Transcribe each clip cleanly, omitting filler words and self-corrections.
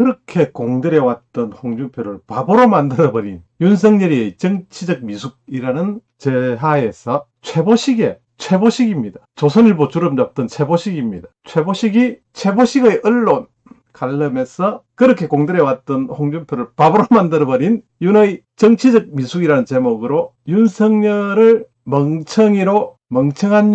그렇게 공들여왔던 홍준표를 바보로 만들어버린 윤석열의 정치적 미숙이라는 제하에서 최보식입니다. 조선일보 주름 잡던 최보식입니다. 최보식의 언론 칼럼에서 그렇게 공들여왔던 홍준표를 바보로 만들어버린 윤의 정치적 미숙이라는 제목으로 윤석열을 멍청한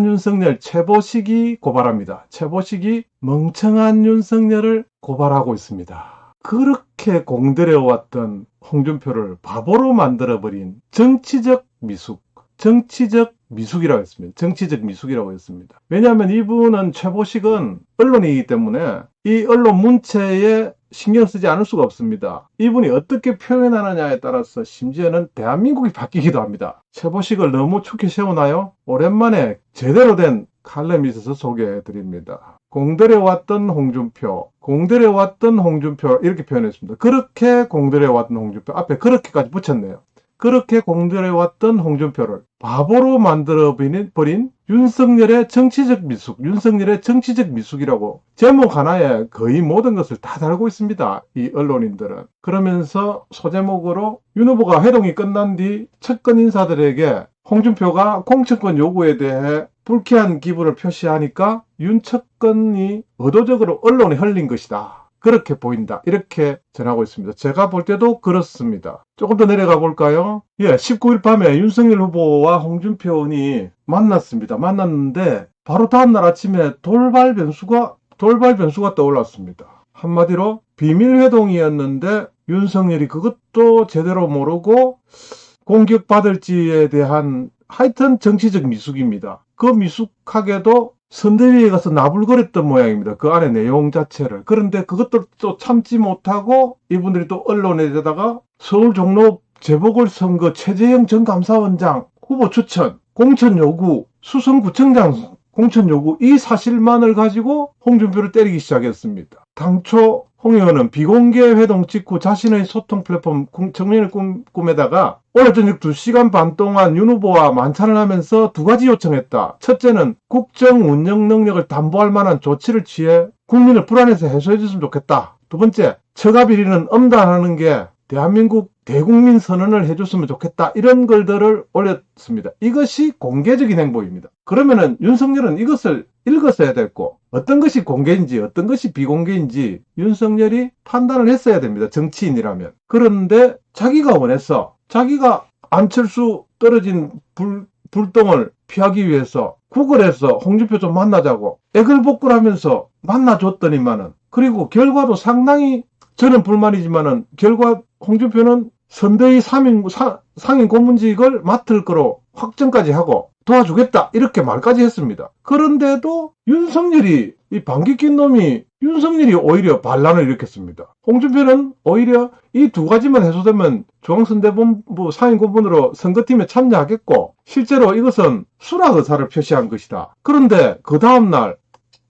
윤석열 최보식이 고발합니다. 최보식이 멍청한 윤석열을 고발하고 있습니다. 그렇게 공들여왔던 홍준표를 바보로 만들어버린 정치적 미숙이라고 했습니다. 정치적 미숙이라고 했습니다. 왜냐하면 이분은 최보식은 언론이기 때문에 이 언론 문체에 신경 쓰지 않을 수가 없습니다. 이분이 어떻게 표현하느냐에 따라서 심지어는 대한민국이 바뀌기도 합니다. 최보식을 너무 축히 세우나요? 오랜만에 제대로 된 칼럼이 있어서 소개해드립니다. 공들여왔던 홍준표 이렇게 표현했습니다. 그렇게 공들여왔던 홍준표 앞에 그렇게까지 붙였네요. 그렇게 공들여왔던 홍준표를 바보로 만들어버린 윤석열의 정치적 미숙이라고 제목 하나에 거의 모든 것을 다 달고 있습니다. 이 언론인들은. 그러면서 소제목으로 윤 후보가 회동이 끝난 뒤 측근 인사들에게 홍준표가 공천권 요구에 대해 불쾌한 기분을 표시하니까 윤 측근이 의도적으로 언론에 흘린 것이다. 그렇게 보인다. 이렇게 전하고 있습니다. 제가 볼 때도 그렇습니다. 조금 더 내려가 볼까요? 19일 밤에 윤석열 후보와 홍준표 의원이 만났습니다. 만났는데 바로 다음날 아침에 돌발 변수가 떠올랐습니다. 한마디로 비밀회동이었는데 윤석열이 그것도 제대로 모르고 공격받을지에 대한 하여튼 정치적 미숙입니다. 그 미숙하게도 선대위에 가서 나불거렸던 모양입니다. 그 안에 내용 자체를. 그런데 그것도 또 참지 못하고 이분들이 또 언론에다가 서울 종로 재보궐선거 최재형 전 감사원장 후보 추천, 공천 요구, 수성구청장 공천 요구 이 사실만을 가지고 홍준표를 때리기 시작했습니다. 당초 홍 의원은 비공개 회동 직후 자신의 소통 플랫폼 정면을 꿈에다가 오늘 저녁 2시간 반 동안 윤 후보와 만찬을 하면서 두 가지 요청했다. 첫째는 국정 운영 능력을 담보할 만한 조치를 취해 국민을 불안해서 해소해 줬으면 좋겠다. 두 번째, 처가 비리는 엄단하는 게 대한민국 대국민 선언을 해줬으면 좋겠다. 이런 글들을 올렸습니다. 이것이 공개적인 행보입니다. 그러면은 윤석열은 이것을 읽었어야 됐고 어떤 것이 공개인지 어떤 것이 비공개인지 윤석열이 판단을 했어야 됩니다. 정치인이라면. 그런데 자기가 원했어. 자기가 안철수 떨어진 불똥을 피하기 위해서 구글에서 홍준표 좀 만나자고 애걸복걸하면서 만나줬더니만은 그리고 결과도 상당히 저는 불만이지만은 결과 홍준표는 선대위 상임 고문직을 맡을 거로 확정까지 하고 도와주겠다 이렇게 말까지 했습니다. 그런데도 윤석열이 이 방귀 낀 놈이 윤석열이 오히려 반란을 일으켰습니다. 홍준표는 오히려 이 두 가지만 해소되면 중앙선대본부 상임고문으로 선거팀에 참여하겠고 실제로 이것은 수락 의사를 표시한 것이다. 그런데 그 다음날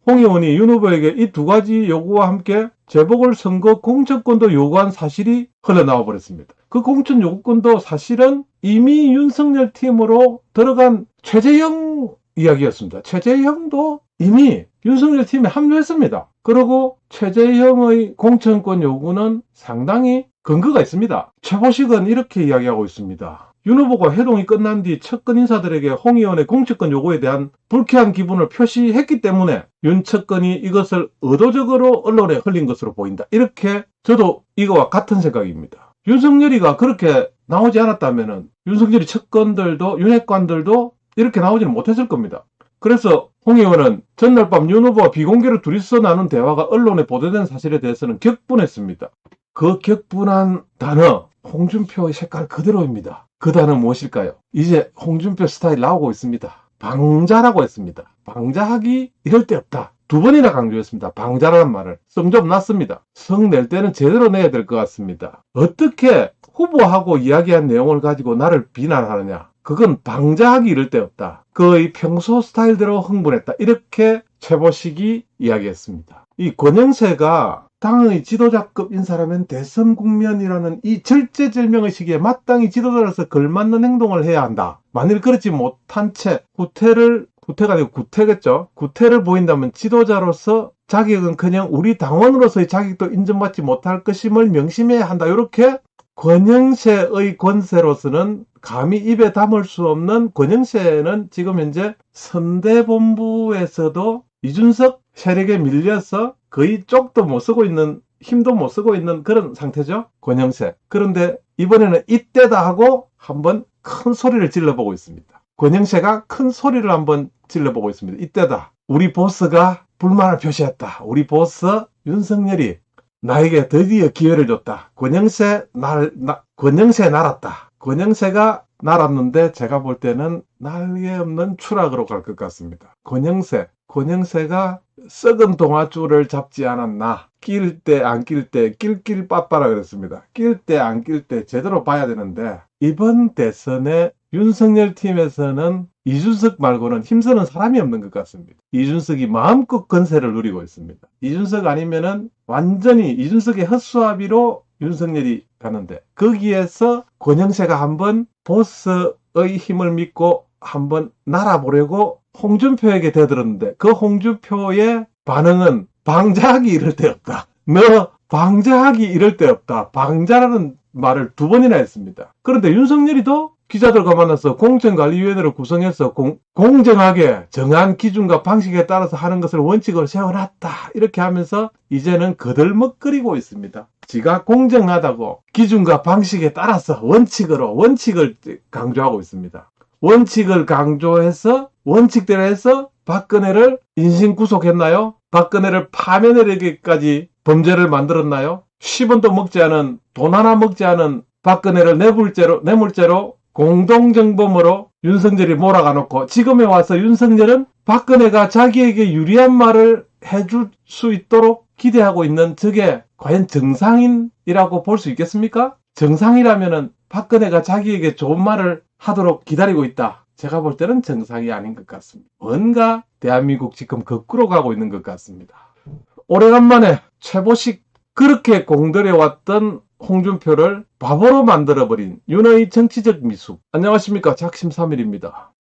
홍 의원이 윤 후보에게 이 두 가지 요구와 함께 재보궐선거 공천권도 요구한 사실이 흘러나와 버렸습니다. 그 공천 요구권도 사실은 이미 윤석열 팀으로 들어간 최재형 이야기였습니다. 최재형도 이미 윤석열 팀에 합류했습니다. 그리고 최재형의 공천권 요구는 상당히 근거가 있습니다. 최보식은 이렇게 이야기하고 있습니다. 윤 후보가 회동이 끝난 뒤 측근 인사들에게 홍 의원의 공천권 요구에 대한 불쾌한 기분을 표시했기 때문에 윤 측근이 이것을 의도적으로 언론에 흘린 것으로 보인다. 이렇게 저도 이거와 같은 생각입니다. 윤석열이가 그렇게 나오지 않았다면 윤석열이 측근들도 윤핵관들도 이렇게 나오지는 못했을 겁니다. 그래서 홍 의원은 전날 밤 윤 후보와 비공개로 둘이서 나눈 대화가 언론에 보도된 사실에 대해서는 격분했습니다. 그 격분한 단어 홍준표의 색깔 그대로입니다. 그 단어 무엇일까요? 이제 홍준표 스타일 나오고 있습니다. 방자라고 했습니다. 방자하기 이럴 데 없다. 두 번이나 강조했습니다. 방자라는 말을. 성 좀 났습니다. 성 낼 때는 제대로 내야 될 것 같습니다. 어떻게 후보하고 이야기한 내용을 가지고 나를 비난하느냐. 그건 방자하기 이럴 데 없다. 그의 평소 스타일대로 흥분했다. 이렇게 최보식이 이야기했습니다. 이 권영세가 당의 지도자급 인사라면 대선 국면이라는 이 절제절명의 시기에 마땅히 지도자로서 걸맞는 행동을 해야 한다. 만일 그렇지 못한 채 구태를 보인다면 지도자로서 자격은커녕 우리 당원으로서의 자격도 인정받지 못할 것임을 명심해야 한다. 이렇게 권영세의 권세로서는 감히 입에 담을 수 없는, 권영세는 지금 현재 선대본부에서도 이준석 세력에 밀려서 거의 쪽도 못 쓰고 있는, 힘도 못 쓰고 있는 그런 상태죠. 권영세. 그런데 이번에는 이때다 하고 한번 큰 소리를 질러보고 있습니다. 권영세가 큰 소리를 한번 질러보고 있습니다. 이때다. 우리 보스가 불만을 표시했다. 우리 보스 윤석열이 나에게 드디어 기회를 줬다. 권영세 날았다. 권영세가 날았는데 제가 볼 때는 날개 없는 추락으로 갈 것 같습니다. 권영세가 썩은 동아줄을 잡지 않았나. 낄 때 안 낄 때 낄낄 빠빠라 그랬습니다. 낄 때 안 낄 때 제대로 봐야 되는데, 이번 대선에 윤석열 팀에서는 이준석 말고는 힘쓰는 사람이 없는 것 같습니다. 이준석이 마음껏 건세를 누리고 있습니다. 이준석 아니면은 완전히 이준석의 헛수아비로 윤석열이 가는데, 거기에서 권영세가 한번 보스의 힘을 믿고 한번 날아보려고 홍준표에게 대들었는데, 그 홍준표의 반응은 방자하기 이럴 데 없다. 너 방자하기 이럴 데 없다. 방자라는 말을 2번이나 했습니다. 그런데 윤석열이도 기자들과 만나서 공정관리위원회를 구성해서 공정하게 정한 기준과 방식에 따라서 하는 것을 원칙으로 세워놨다. 이렇게 하면서 이제는 거들먹거리고 있습니다. 지가 공정하다고 기준과 방식에 따라서 원칙을 강조하고 있습니다. 원칙을 강조해서 원칙대로 해서 박근혜를 인신구속했나요? 박근혜를 파면하기까지 범죄를 만들었나요? 10원도 먹지 않은, 돈 하나 먹지 않은 박근혜를 뇌물죄로 공동정범으로 윤석열이 몰아가 놓고, 지금에 와서 윤석열은 박근혜가 자기에게 유리한 말을 해줄 수 있도록 기대하고 있는, 저게 과연 정상인이라고 볼 수 있겠습니까? 정상이라면은 박근혜가 자기에게 좋은 말을 하도록 기다리고 있다. 제가 볼 때는 정상이 아닌 것 같습니다. 뭔가 대한민국 지금 거꾸로 가고 있는 것 같습니다. 오래간만에 최보식, 그렇게 공들여왔던 홍준표를 바보로 만들어버린 윤의 정치적 미숙. 안녕하십니까, 작심삼일입니다.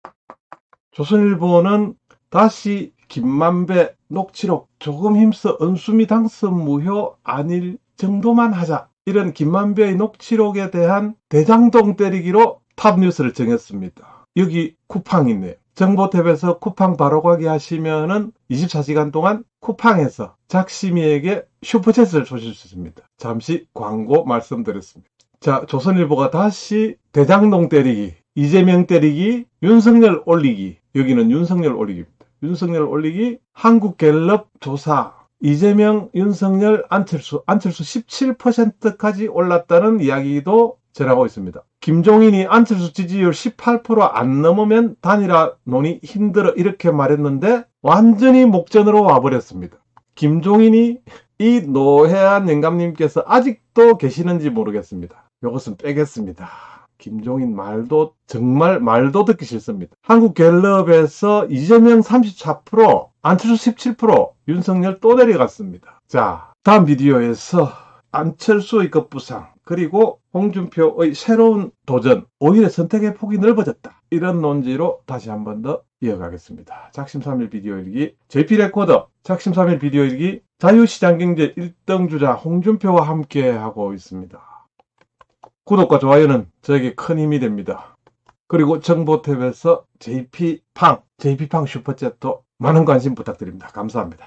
조선일보는 다시 김만배 녹취록 조금 힘써 은수미 당선 무효 아닐 정도만 하자, 이런 김만배의 녹취록에 대한 대장동 때리기로 탑뉴스를 정했습니다. 여기 쿠팡 있네요. 정보탭에서 쿠팡 바로가기 하시면은 24시간 동안 쿠팡에서 작심이에게 슈퍼챗을 쏘실 수 있습니다. 잠시 광고 말씀드렸습니다. 자, 조선일보가 다시 대장동 때리기, 이재명 때리기, 윤석열 올리기. 여기는 윤석열 올리기입니다. 윤석열 올리기, 한국갤럽 조사, 이재명, 윤석열, 안철수 17%까지 올랐다는 이야기도 전하고 있습니다. 김종인이 안철수 지지율 18% 안 넘으면 단일화 논의 힘들어, 이렇게 말했는데 완전히 목전으로 와버렸습니다. 김종인이, 이 노회한 영감님께서 아직도 계시는지 모르겠습니다. 이것은 빼겠습니다. 김종인 말도 정말 말도 듣기 싫습니다. 한국갤럽에서 이재명 34%, 안철수 17%, 윤석열 또 내려갔습니다. 자, 다음 비디오에서 안철수의 급부상, 그리고 홍준표의 새로운 도전, 오히려 선택의 폭이 넓어졌다, 이런 논지로 다시 한 번 더 이어가겠습니다. 작심삼일 비디오 일기, JP레코더, 작심삼일 비디오 일기, 자유시장경제 1등 주자 홍준표와 함께 하고 있습니다. 구독과 좋아요는 저에게 큰 힘이 됩니다. 그리고 정보탭에서 JP팡 슈퍼챗도 많은 관심 부탁드립니다. 감사합니다.